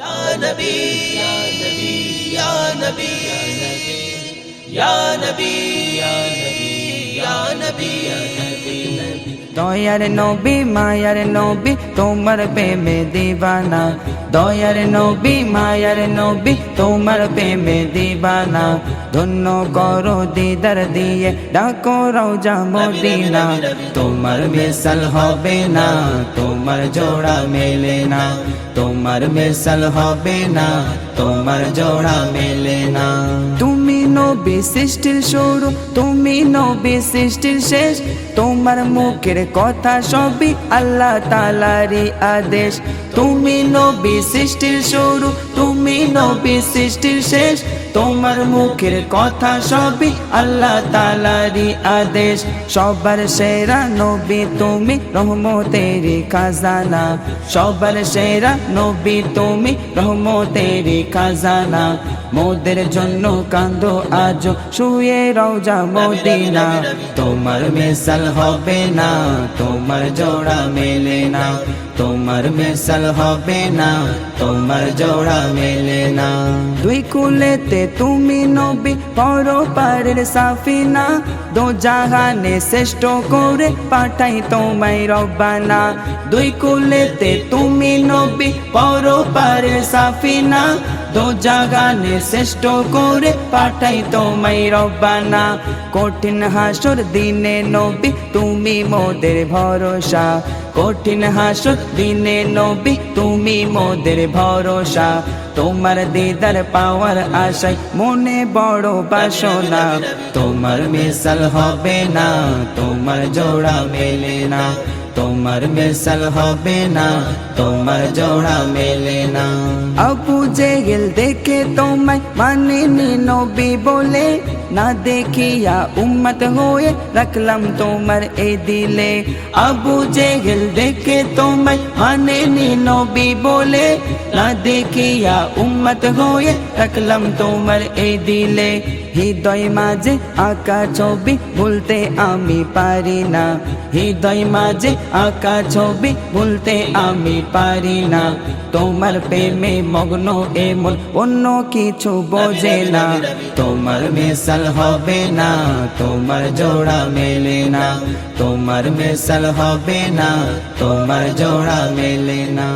Ya Nabi, Ya Nabi, Ya Nabi, Ya Nabi, Ya Nabi, Ya Nabi, Ya Nabi. দয়ার নবী মায়ার নবী তোমার প্রেমে দিবানা, দয়ার নবী মায়ার নবী তোমার প্রেমে দিবানা। ধন্য করো দিদার দিয়ে ডাকো রওজা মদিনা, তোমার মিসাল হবে না, তোমার জোড়া মেলে না, তোমার মিসাল হবে না, তোমার জোড়া মেলে না। তুমি নবী সৃষ্টির শুরু, তুমি নবী সৃষ্টির শেষ, তোমার মুখের কথা সবই আল্লাহ তাআলারই আদেশ। তুমি নবী সৃষ্টির শুরু, তুমি নবী সৃষ্টির শেষ, তোমার মুখের কথা সবই আল্লাহ তাআলারই আদেশ। সবার সেরা নবী তুমি রহমতেরই খাজানা, সবার সেরা নবী তুমি রহমতেরই খাজানা। মোদের জন্য কান্দো আজ শুয়ে রওজা মদিনা, তোমার মিসাল হবে না, তোমার জোড়া মেলে না, তোমার মিসাল হবে না, তোমার জোড়া মেলে না। দুই কুলেতে তুমি নবী পরপারের সাফিনা, দো জাহানে শ্রেষ্ঠ করে পাঠাই তোমায় রব্বানা। দুই কুলেতে তুমি নবী পরপারের সাফিনা, দো জাহানে শ্রেষ্ঠ করে পাঠাই তোমায় রব্বানা। কঠিন হাসর দিনে নবী তুমি মোদের ভরসা, কঠিন হাসর দিনে নবী তুমি মোদের ভরসা। তোমার দিদার পাওয়ার আশায় মনে বড় বাসনা, তোমার মিসাল হবে না, তোমার জোড়া মেলে না, তোমার মিসাল হবে না, তোমার জোড়া মেলে না। আবু জেহেল দেখে তোমায় মানেনি নবী বলে, না দেখিয়া উম্মত হয়ে রাখলাম তোমার এই দিলে। আবু জেহেল দেখে তোমায় মানেনি নবী বলে, না দেখিয়া উম্মত হয়ে রাখলাম তোমার এই দিলে। হৃদয় মাঝে আঁকা ছবি ভুলতে আমি পারি না, হৃদয় মাঝে আঁকা ছবি ভুলতে আমি পারি না। তোমার প্রেমে মগ্ন এমন অন্য কিছু বোঝে না, তোমার মিসাল হবে না, তোমার জোড়া মেলে না, তোমার মিসাল হবে না, তোমার জোড়া মেলে না।